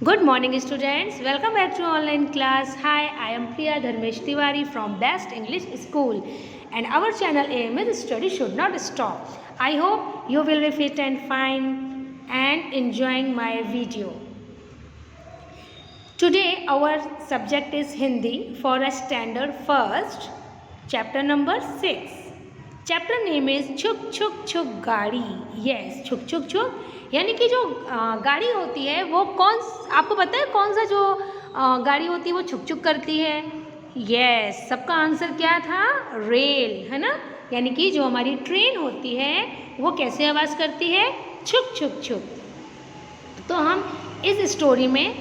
Good morning students, welcome back to online class. Hi, I am Priya Dharmesh Tiwari from Best English School and our channel aim is study should not stop. I hope you will be fit and fine and enjoying my video. Today our subject is Hindi for a standard first, chapter number 6. Chapter name is छुक छुक छुक गाड़ी. Yes, छुक छुक छुक यानी कि जो गाड़ी होती है वो आपको पता है कौन सा जो गाड़ी होती है वो छुक छुक करती है. यस, सबका आंसर क्या था? रेल, है ना. यानी कि जो हमारी ट्रेन होती है वो कैसे आवाज़ करती है? छुक छुक छुक. तो हम इस स्टोरी में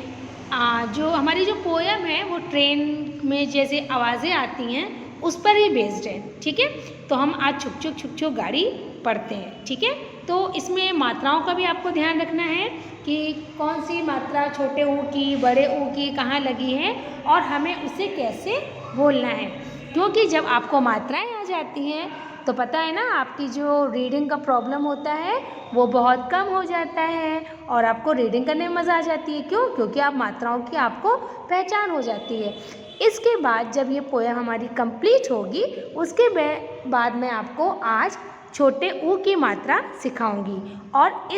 जो हमारी जो पोयम है वो ट्रेन में जैसे आवाज़ें आती हैं उस पर ही बेस्ड है. ठीक है, तो हम आज छुक छुक छुक छुक गाड़ी पढ़ते हैं. ठीक है, तो इसमें मात्राओं का भी आपको ध्यान रखना है कि कौन सी मात्रा छोटे ऊ की बड़े ऊ की कहाँ लगी है और हमें उसे कैसे बोलना है. क्योंकि जब आपको मात्राएं आ जाती हैं तो पता है ना, आपकी जो रीडिंग का प्रॉब्लम होता है वो बहुत कम हो जाता है और आपको रीडिंग करने में मज़ा आ जाती है. क्यों? क्योंकि आप मात्राओं की आपको पहचान हो जाती है. इसके बाद जब ये पोयम हमारी कंप्लीट होगी उसके बाद मैं आपको आज छोटे ऊ की मात्रा सिखाऊंगी. और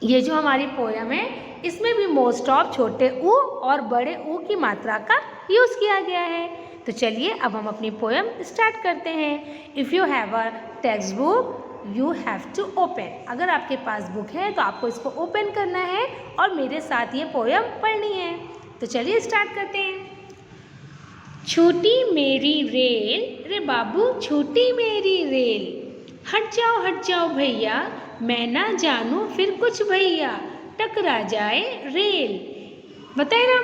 ये जो हमारी पोयम है इसमें भी मोस्ट ऑफ छोटे ऊ और बड़े ऊ की मात्रा का यूज़ किया गया है. तो चलिए अब हम अपनी पोयम स्टार्ट करते हैं. If you have a textbook you have to open. अगर आपके पास बुक है तो आपको इसको ओपन करना है और मेरे साथ ये पोयम पढ़नी है. तो चलिए स्टार्ट करते हैं. छोटी मेरी रेल रे बाबू छोटी मेरी रेल, हट जाओ भैया मैं ना जानूं फिर कुछ भैया, टकरा जाए रेल. बताए ना,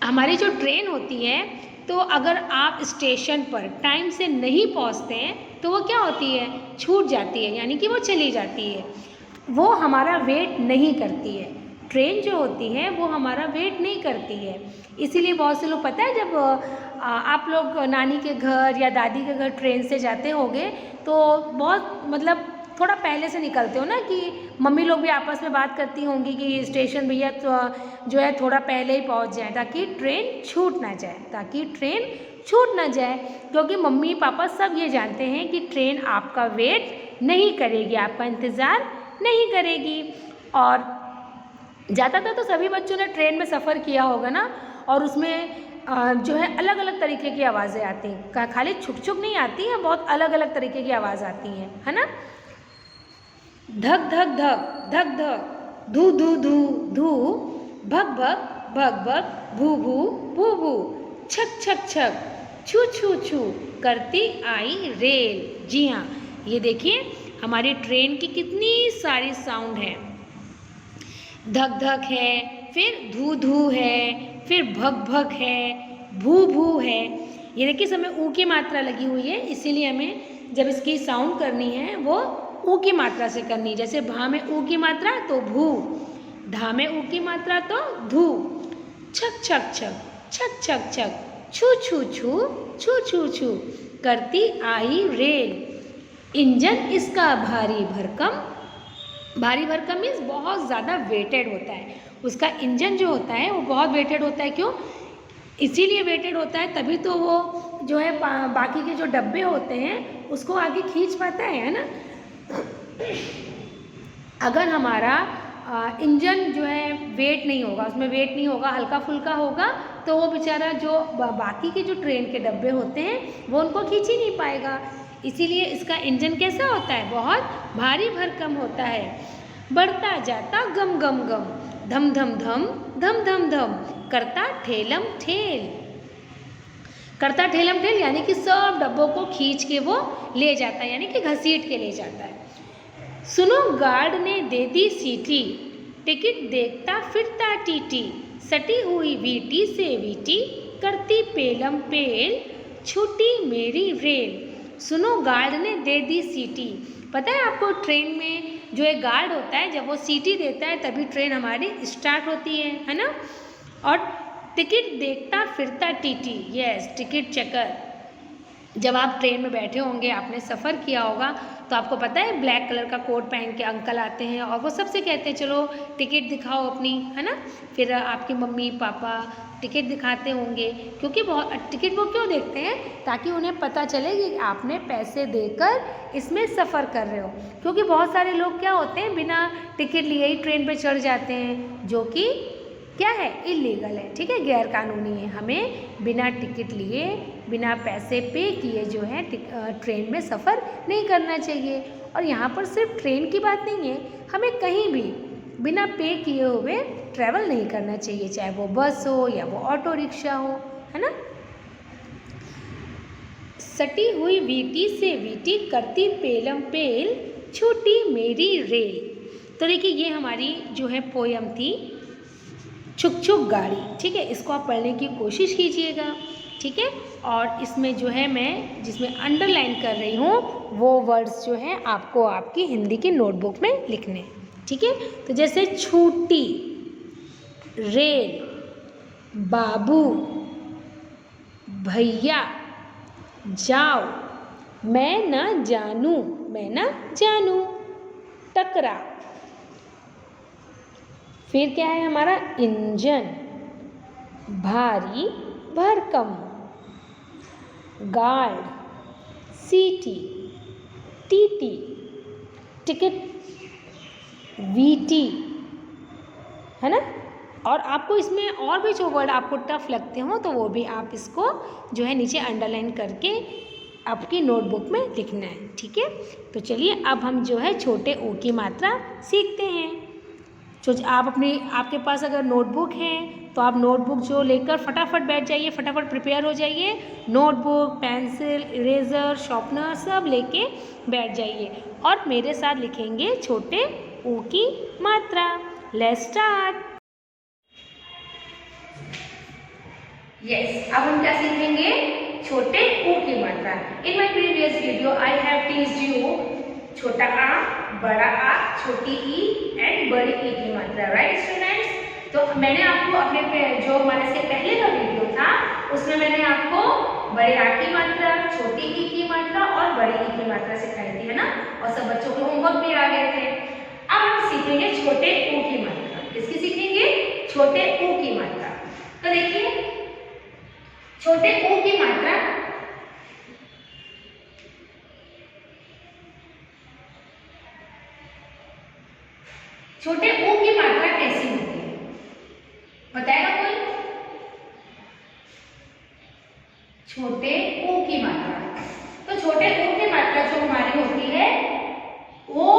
हमारी जो ट्रेन होती है तो अगर आप स्टेशन पर टाइम से नहीं पहुंचते हैं तो वो क्या होती है? छूट जाती है, यानी कि वो चली जाती है. वो हमारा वेट नहीं करती है. ट्रेन जो होती है वो हमारा वेट नहीं करती है. इसीलिए बहुत से लोग, पता है, जब आप लोग नानी के घर या दादी के घर ट्रेन से जाते होंगे तो बहुत मतलब थोड़ा पहले से निकलते हो ना, कि मम्मी लोग भी आपस में बात करती होंगी कि स्टेशन भैया तो जो है थोड़ा पहले ही पहुंच जाए ताकि ट्रेन छूट ना जाए. क्योंकि मम्मी पापा सब ये जानते हैं कि ट्रेन आपका वेट नहीं करेगी, आपका इंतज़ार नहीं करेगी. और ज़्यादातर तो सभी बच्चों ने ट्रेन में सफ़र किया होगा ना, और उसमें जो है अलग अलग तरीके की आवाज़ें आती हैं. खाली छुक छुक नहीं आती हैं, बहुत अलग अलग तरीके की आवाज़ आती हैं, है ना. धक धक धक धक धक, धू धू धू धू, भग भग भग भग, भू भू भू भू, छक छक छक, छू छू छू करती आई रेल. जी हाँ, ये देखिए हमारी ट्रेन की कितनी सारी साउंड है. धक धक है, फिर धू धू है, फिर भग भग है, भू भू है. ये देखिए इसमें ऊ की मात्रा लगी हुई है, इसीलिए हमें जब इसकी साउंड करनी है वो ऊ की मात्रा से करनी है. जैसे भा में ऊ की मात्रा तो भू, धा में ऊ की मात्रा तो धू. छक छक छक, छक छक छक, छू छू छू, छू छू छू करती आई रेल. इंजन इसका भारी भरकम मीन्स बहुत ज़्यादा वेटेड होता है. उसका इंजन जो होता है वो बहुत वेटेड होता है. क्यों? इसीलिए वेटेड होता है, तभी तो वो जो है बाकी के जो डब्बे होते हैं उसको आगे खींच पाता है ना. अगर हमारा इंजन जो है वेट नहीं होगा, उसमें वेट नहीं होगा, हल्का फुल्का होगा, तो वो बेचारा जो बाकी के जो ट्रेन के डब्बे होते हैं वो उनको खींच ही नहीं पाएगा. इसीलिए इसका इंजन कैसा होता है? बहुत भारी भरकम होता है. बढ़ता जाता गम गम गम, धम धम धम, धम धम धम, करता ठेलम ठेल. करता ठेलम ठेल यानी कि सब डब्बों को खींच के वो ले जाता है, यानी कि घसीट के ले जाता है. सुनो गार्ड ने दे दी सीटी, टिकट देखता फिरता टीटी, सटी हुई वीटी से वीटी, करती पेलम पेल, छूटी मेरी रेल. सुनो गार्ड ने दे दी सीटी. पता है आपको, ट्रेन में जो एक गार्ड होता है जब वो सीटी देता है तभी ट्रेन हमारी स्टार्ट होती है ना. और टिकट देखता फिरता टीटी, यस टिकट चेकर. जब आप ट्रेन में बैठे होंगे, आपने सफ़र किया होगा तो आपको पता है ब्लैक कलर का कोट पहन के अंकल आते हैं और वो सबसे कहते हैं चलो टिकट दिखाओ अपनी, है ना। फिर आपके मम्मी पापा टिकट दिखाते होंगे, क्योंकि बहुत टिकट वो क्यों देखते हैं, ताकि उन्हें पता चले कि आपने पैसे देकर इसमें सफ़र कर रहे हो। क्योंकि बहुत सारे लोग क्या होते हैं बिना टिकट लिए ही ट्रेन पे चढ़ जाते हैं, जो कि क्या है, इलीगल है, ठीक है, गैर कानूनी है। हमें बिना टिकट लिए, बिना पैसे पे किए जो है ट्रेन में सफ़र नहीं करना चाहिए। और यहाँ पर सिर्फ ट्रेन की बात नहीं है, हमें कहीं भी बिना पे किए हुए ट्रैवल नहीं करना चाहिए, चाहे वो बस हो या वो ऑटो रिक्शा हो, है ना। सटी हुई वीटी से वीटी करती पेलम पेल, छूटी मेरी रेल। तो देखिए ये हमारी जो है पोयम थी छुक छुक गाड़ी, ठीक है। इसको आप पढ़ने की कोशिश कीजिएगा, ठीक है। और इसमें जो है मैं जिसमें अंडरलाइन कर रही हूँ वो वर्ड्स जो हैं आपको आपकी हिंदी की नोटबुक में लिखने, ठीक है। तो जैसे छूटी, रेल, बाबू, भैया, जाओ, मैं न जानू, मैं न जानू, टकरा। फिर क्या है हमारा इंजन, भारी भरकम, गार्ड, सीटी, टीटी, टिकट, वीटी, है ना। और आपको इसमें और भी जो वर्ड आपको टफ लगते हो तो वो भी आप इसको जो है नीचे अंडरलाइन करके आपकी नोटबुक में लिखना है, ठीक है। तो चलिए अब हम जो है छोटे ओ की मात्रा सीखते हैं। जो आप आपके पास अगर नोटबुक है तो आप नोटबुक जो लेकर फटाफट बैठ जाइए, फटाफट प्रिपेयर हो जाइए। नोटबुक, पेंसिल, इरेज़र, शार्पनर सब लेके बैठ जाइए और मेरे साथ लिखेंगे छोटे ओ की मात्रा। Let's start. अब हम क्या सीखेंगे, छोटे ओ की मात्रा। In my previous video I have teached you छोटा आ, बड़ा आ, छोटी ई एंड बड़ी ई की मात्रा, राइट स्टूडेंट्स। तो मैंने आपको अपने जो हमारे से पहले का वीडियो था उसमें मैंने आपको बड़े आ की मात्रा, छोटी ई की मात्रा और बड़ी ई की मात्रा सिखाई थी, है ना। और सब बच्चों को होमवर्क भी आ गए थे। अब हम सीखेंगे छोटे ओ की मात्रा। किसकी सीखेंगे, छोटे ओ की मात्रा। तो देखिए छोटे ओ की मात्रा छोटे ओ की मात्रा कैसी होती है, बताएगा कोई। छोटे ओ की मात्रा, तो छोटे ओ की मात्रा जो हमारी होती है वो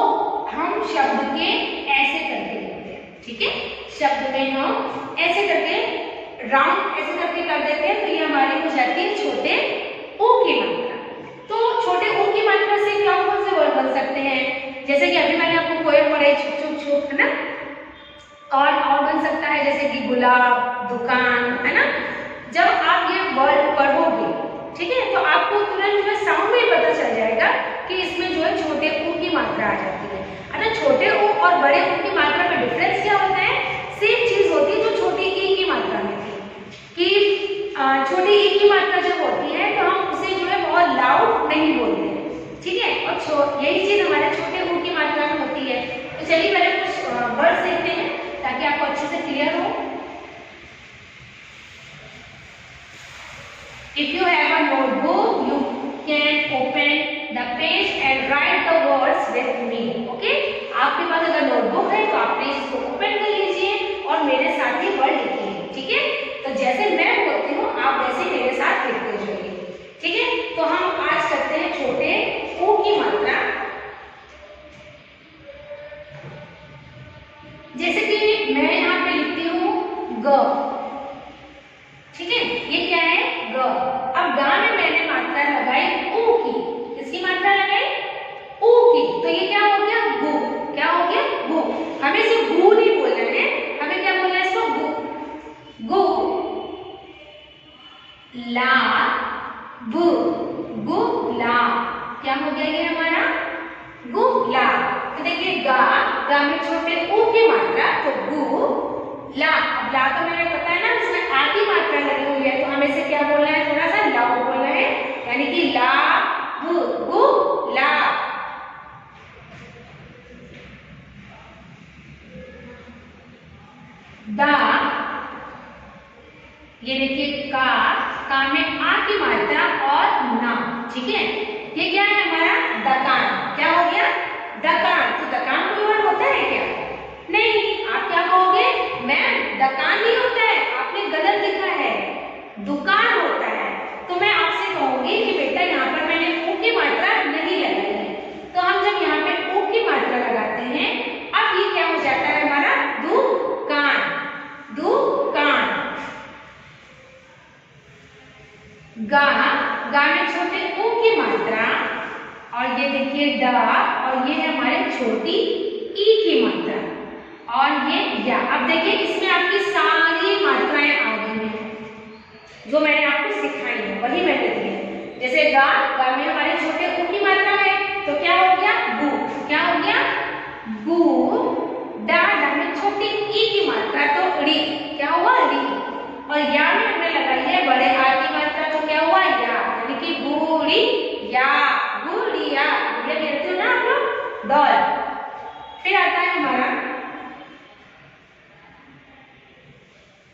हम शब्द के ऐसे करके लिखते हैं, ठीक है। शब्द में हम ऐसे करके राउंड ऐसे करके कर देते हैं, तो ये हमारी हो जाती है छोटे ओ की मात्रा। तो छोटे ओ की मात्रा से कौन से वर्ड बन सकते हैं, जैसे कि अभी मैंने आपको पोएम पढ़ाई छुक छुक छुक, है ना। और बन सकता है जैसे कि गुलाब, दुकान, है ना। जब आप ये वर्ड पढ़ोगे, ठीक है, तो आपको तुरंत जो साउंड में पता चल जाएगा कि इसमें जो है छोटे ओ की मात्रा आ जाती है। अगर छोटे ओ और बड़े ओ की मात्रा में डिफरेंस क्या होता है, सेम चीज होती है जो छोटी ई की मात्रा में थी, कि छोटी ई की मात्रा जब होती है तो हम उसे जो है बहुत लाउड नहीं बोलते हैं, ठीक है। और यही चीज हमारे छोटे ओ की मात्रा में होती है। तो चलिए पहले कुछ वर्ड्स देखते हैं ताकि आपको अच्छे से क्लियर हो। If you have a notebook, you can open the page and write the words with me. Okay? आपके पास अगर नोटबुक है तो आप प्लीज इसको ओपन कर लीजिए और मेरे साथ ही वर्ड लिखिए, ठीक है। तो जैसे मैं बोलती हूँ आप वैसे मेरे साथ लिखते जाइए, ठीक है। तो हम आज करते हैं छोटे ओ की मात्रा। जैसे कि मैं यहाँ पे लिखती हूँ ग, ठीक है, ये क्या है ग। अब गा में मैंने मात्रा लगाई ओ की, किसकी मात्रा लगाई, ओ की। तो ये क्या हो गया गु, क्या हो गया गु। हमें सिर्फ गु नहीं बोलना है, हमें क्या बोलना है इसको गु। गु ला बु, गु ला, क्या हो गया ये हमारा गु ला। तो देखिए गा, गा में छोटे ओ की मात्रा तो गु ला। अब ला तो मैंने पता है ना इसमें आ की मात्रा लगी हुई है, तो हमें इसे क्या बोलना है, थोड़ा सा लाउड बोलना है, यानी कि ला बु, गु ला। दा, ये देखिए का में आ की मात्रा और ना, ठीक है। ये क्या है हमारा दकान, क्या हो गया दकान। तो दकान कोई वर्ड होता है क्या? नहीं। आप क्या कहोगे मैम दकान नहीं होता है, आपने गलत लिखा है, दुकान होता है। तो मैं आपसे कहूंगी कि बेटा यहाँ पर मैंने ऊ की मात्रा नहीं लगाई है, तो हम जब यहाँ पे ऊ की मात्रा लगाते हैं, अब ये क्या हो जाता है हमारा दुकान, दुकान। गा में छोटे ऊ की मात्रा, और ये देखिए ड, और ये है हमारे छोटी ई की मात्रा, और ये या। अब देखिए इसमें आपकी सारी मात्राएं आ गई हैं जो मैंने आपको सिखाई है, वही मैंने दी है। जैसे गा में हमारे छोटे ऊ की मात्रा है, तो क्या हो गया गु, क्या हो गया गु। डा में छोटी ई की मात्रा, तो री, क्या हुआ री। और या में हमने लगाई है बड़े आ की मात्रा, तो क्या हुआ या, यानी कि गुड़ी या, गुड़िया। गुड़िया कहते हो ना आप लोग, डॉल। फिर आता है हमारा,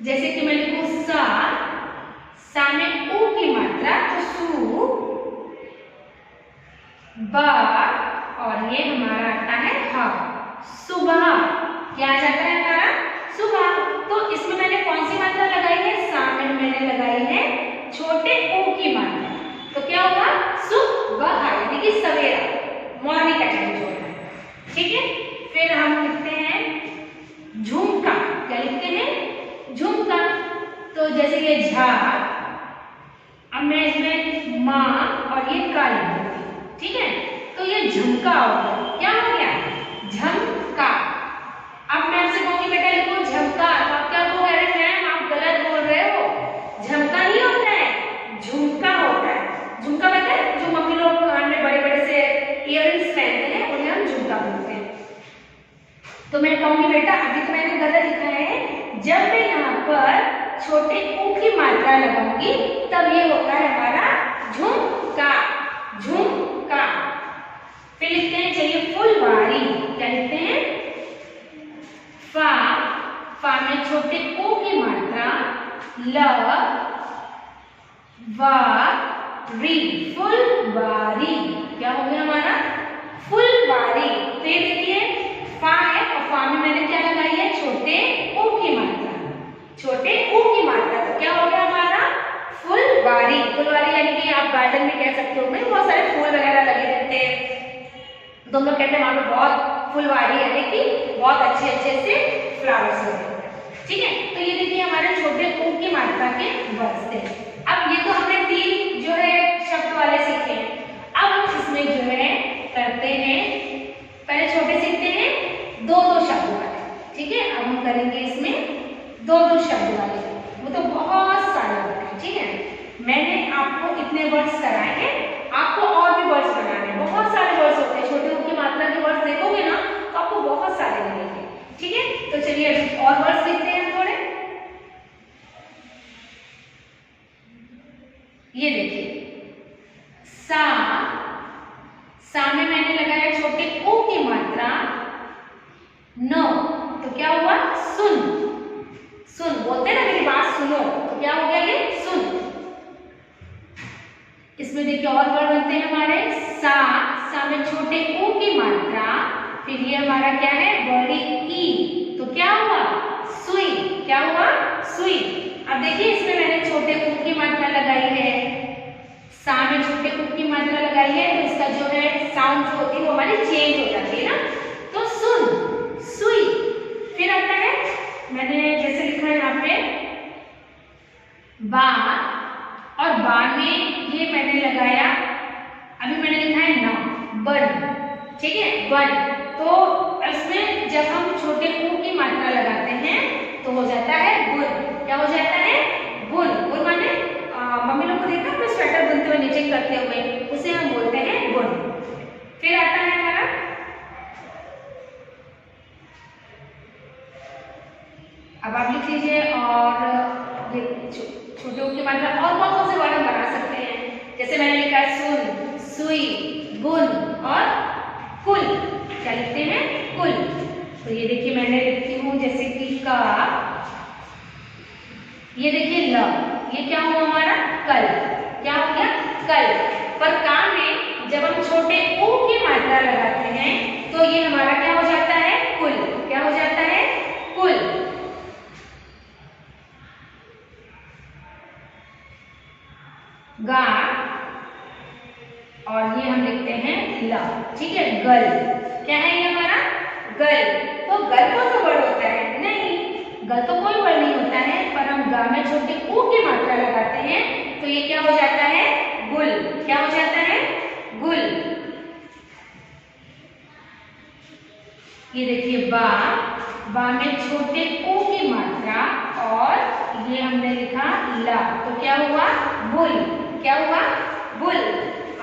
जैसे कि मैं लिखूं सा में ऊ की मात्रा, तो सू, बा, और ये हमारा आता है हा, सुबह। क्या आ जाता है हमारा सुबह। तो इसमें मैंने कौन सी मात्रा लगाई है? सा में मैंने लगाई है छोटे ऊ की मात्रा, तो क्या होगा सुबह, यानी कि सवेरा, मॉर्निंग का टाइम जो है, ठीक है। फिर हम लिखते हैं झुमका, क्या लिखते हैं झुमका। तो जैसे ये झा, अब मैं इसमें माँ और ये का लिख देती हूँ, ठीक है। तो ये झुमका हो गया, क्या हो गया झमका। अब मैं आपसे कहूंगी बेटा लिखो झमका, तो आप क्या बोल रहे हैं मैम आप गलत बोल रहे हो, झमका नहीं होता है, झुमका होता है। झुमका पता है जो मम्मी लोग कान में बड़े बड़े से इयररिंग्स पहनते हैं, उन्हें हम झुमका बोलते हैं। तो मैं कहूंगी बेटा अभी तो मैंने गलत लिखा है, जब मैं यहाँ पर छोटे ऊ की मात्रा लगाऊंगी तब ये होता है हमारा झुमका, झुमका। फिर लिखते हैं चलिए फुलवारी, क्या लिखते हैं फा में छोटे ऊ की मात्रा, ल, वा, री, फुलवारी। क्या हो गया हमारा फुलवारी। तो ये देखिए फा है, और फा में मैंने क्या लगाई है छोटे ऊ की मात्रा, छोटे ऊ की मात्रा, तो क्या हो गया हमारा फुलवारी। फुलवारी यानी कि आप गार्डन में कह सकते हो, बहुत सारे फूल वगैरह लगे रहते हैं, तो हम लोग कहते हैं वहां पे बहुत फुलवारी, यानी कि बहुत अच्छे अच्छे से फ्लावर्स होते हैं, ठीक है। तो ये देखिए हमारे छोटे ऊ की मात्रा के वर्ड्स थे। अब ये तो हमने 3 जो है शब्द वाले सीखे हैं। अब हम इसमें जो है करते हैं, पहले छोटे सीखते हैं 2-2 शब्द वाले, ठीक है। अब हम करेंगे इसमें 2-2 शब्द वाले, वो तो बहुत सारे होते हैं, ठीक है। मैंने आपको इतने वर्ड्स कराए हैं, आपको और भी वर्ड्स बनाने हैं, बहुत सारे वर्ड्स होते हैं, छोटे ऊ की मात्रा के वर्ड्स देखोगे ना तो आपको बहुत सारे मिलेंगे, ठीक है। तो चलिए और वर्ड्स लिखते हैं थोड़े। ये देखिए सा में मैंने लगाया छोटे ऊ की मात्रा न, तो क्या हुआ सुन, सुन बोलते ना मेरी बात सुनो, तो क्या हो गया ये सुन। इसमें देखिए और वर्ड बनते हैं हमारे सा में छोटे ऊ की मात्रा, फिर ये हमारा क्या है बड़ी ई, तो क्या हुआ सुई, क्या हुआ सुई। अब देखिए इसमें मैंने छोटे ऊ की मात्रा लगाई है, सा में छोटे ऊ की मात्रा लगाई है, तो इसका जो है साउंड जो होती है वो हमारी चेंज हो जाती है ना, तो सुन, सुई। फिर आता है मैंने जैसे लिखा है यहाँ पे बा, और बा में ये मैंने लगाया, अभी मैंने लिखा है ना बन, ठीक है बन। तो इसमें जब हम छोटे ऊ की मात्रा लगाते हैं तो हो जाता है बुन, क्या हो जाता है बुन। बुन माने मम्मी लोग को देखा अपने स्वेटर बुनते हुए नीचे करते हुए, उसे हम बोलते हैं बुन। फिर आता है हमारा अब आप लिख लीजिए, और ये छोटे ऊ की मात्रा और कौन से वर्ड हम बना सकते हैं, जैसे मैंने लिखा है सुन, सुई, बुन और कुल, क्या लिखते हैं कुल। तो ये देखिए मैंने लिखती हूँ जैसे कि का, ये देखिए ल, ये क्या हुआ हमारा कल, क्या हो गया कल। पर का में जब हम छोटे ऊ की मात्रा लगाते हैं तो ये हमारा क्या हो जाता है कुल, क्या हो जाता है कुल। गा और ये हम लिखते हैं ला, ठीक है गल, क्या है ये हमारा गल। तो गल कौन सा वर्ड होता है, नहीं गल तो कोई वर्ड नहीं होता है, पर हम गा में छोटे ऊ की मात्रा लगाते हैं तो ये क्या हो जाता है गुल, क्या हो जाता है गुल। ये देखिए बा, बा में छोटे ऊ की मात्रा और ये हमने लिखा ला, तो क्या हुआ बुल, क्या हुआ बुल।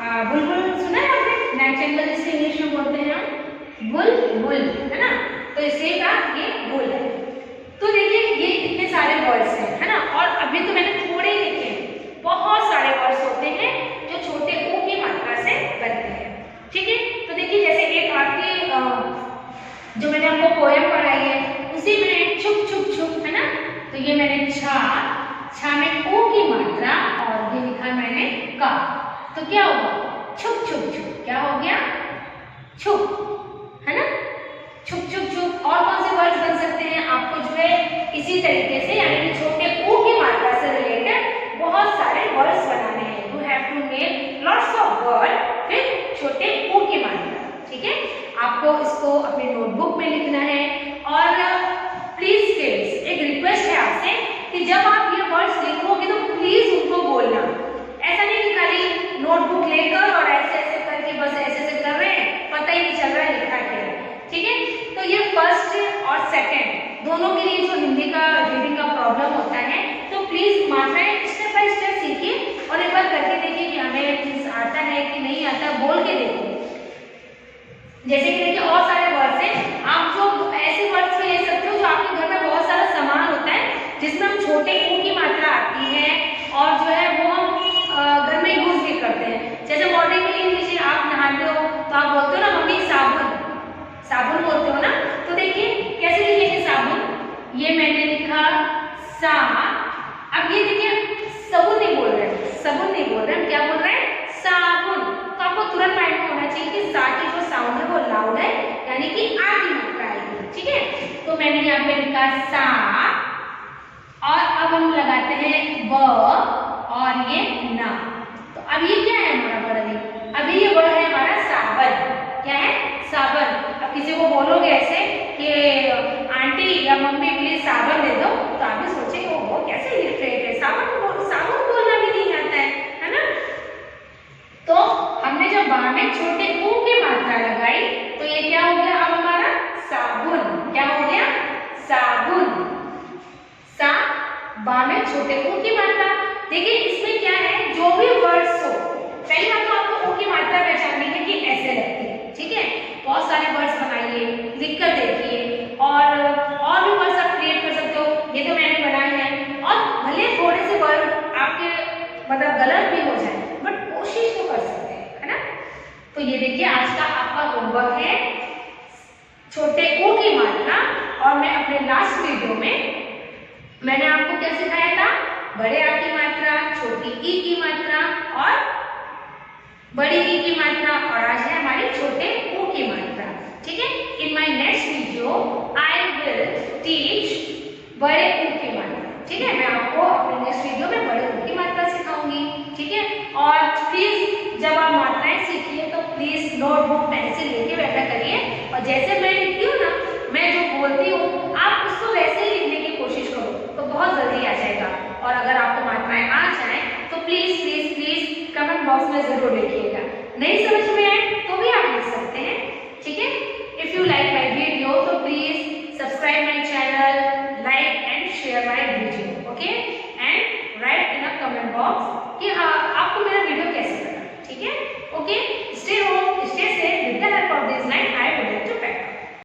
बुलबुल सुना है आपने, नाइटिंगेल जिसे इंग्लिश में बोलते हैं हम बुल बुल, है ना, तो इसे का ये बुल है। तो देखिए ये इतने सारे वर्ड्स हैं, है ना, और अभी तो मैंने थोड़े ही लिखे हैं, बहुत सारे वर्ड्स होते हैं जो छोटे ऊ की मात्रा से बनते हैं, ठीक है। तो देखिए जैसे एक आपकी जो मैंने आपको पोएम पढ़ाई है उसी में छुप छुप छुप, है ना, तो ये मैंने छा, छा में ऊ की मात्रा और ये लिखा मैंने का, तो क्या होगा छुप छुप छुप, क्या हो गया छुप, है ना, छुप छुप छुप। और कौन से वर्ड्स बन सकते हैं, आपको जो है इसी तरीके से यानी कि छोटे ऊ की मात्रा से रिलेटेड बहुत सारे वर्ड्स बनाने हैं। You have to make lots of word with छोटे ऊ की मात्रा, ठीक है। आपको इसको अपने नोटबुक में लिखना है। और प्लीज किड्स एक रिक्वेस्ट है आपसे कि जब आप ये वर्ड्स लिखोगे तो प्लीज उनको बोलना, ऐसा नहीं कि खाली नोटबुक लेकर और ऐसे ऐसे करके बस ऐसे ऐसे कर रहे हैं, पता ही नहीं चल रहा है लिखा क्या है, ठीक है। तो ये फर्स्ट और सेकंड दोनों के लिए जो हिंदी का रीडिंग का प्रॉब्लम होता है, तो प्लीज मात्राएं स्टेप बाय स्टेप सीखिए और एक बार करके देखिए कि हमें आता है कि नहीं आता, बोल के देखिए। जैसे कि देखिए और सारे वर्ड्स हैं, आप जो ऐसे वर्ड्स भी ले सकते हो जो आपके घर में बहुत सारा सामान होता है जिसमें हम छोटे ऊ की मात्रा आती है और जो है वो हम घर में यूज भी करते हैं। जैसे मॉर्निंग में लीजिए आप नहाते हो तो आप बोलते हो ना मम्मी साबुन, साबुन बोलते हो ना, तो देखिए कैसे लिखेंगे साबुन, ये मैंने लिखा सा। अब ये देखिए साबुन नहीं बोल रहे, साबुन नहीं बोल रहे, हम क्या बोल रहे हैं साबुन। तो आपको तुरंत माइंड में होना चाहिए कि सा की जो साउंड है वो लाउड है, यानी कि आ की मात्रा आएगी, ठीक है। तो मैंने यहाँ पे लिखा सा और अब हम लगाते हैं व और ये ना। तो अब ये क्या है हमारा वर्ड, अभी ये वर्ड है हमारा साबन, क्या है साबन। अब किसी को बोलोगे ऐसे कि आंटी या मम्मी प्लीज साबन दे दो, तो आप भी सोचेंगे वो कैसे इलिटरेट है, साबन बोलना भी नहीं आता है ना। तो हमने जब बा में छोटे ऊ की मात्रा लगाई तो ये क्या हो गया अब हमारा साबुन, क्या हो गया साबुन। सा बा में छोटे ऊ की मात्रा। देखिए इसमें क्या है, जो भी वर्ड्स हो पहले बात तो आपको ऊ की मात्रा पहचाननी है कि ऐसे लगती है, ठीक है। बहुत सारे वर्ड्स बनाइए, लिखकर देखिए और भी वर्ड्स आप क्रिएट कर सकते हो, ये तो मैंने बनाए हैं। और भले थोड़े से वर्ड आपके मतलब गलत भी हो जाए बट कोशिश तो कर सकते हैं, है ना। तो ये देखिए आज का आपका होमवर्क है छोटे ऊ की मात्रा। और मैं अपने लास्ट वीडियो में मैंने आपको क्या सिखाया था, बड़े आ की मात्रा, छोटी ई की मात्रा और बड़ी ई की मात्रा, और आज है हमारी छोटे ऊ की मात्रा, ठीक है। In my next video I will teach बड़े ऊ की मात्रा, ठीक है। मैं आपको अपने नेक्स्ट वीडियो में बड़े ऊ की मात्रा सिखाऊंगी, ठीक है। और प्लीज जब आप मात्राएं सीखिए तो प्लीज नोटबुक पेंसिल लेके बैठा करिए और जैसे मैं लिखती हूँ ना, मैं जो बोलती हूँ आप उसको वैसे ही लिखने की कोशिश करो तो बहुत जल्दी आ जाएगा। और अगर आपको मात्राएं आ जाए तो please please please comment box में जरूर लिखिएगा। नहीं समझ में आए तो भी आप लिख सकते हैं, ठीक है। If you like my video तो please subscribe my channel, like and share my video, okay. And write in a comment box कि हाँ आपको मेरा वीडियो कैसे लगा, ठीक है। Okay, stay home, stay safe, with the help of this line I will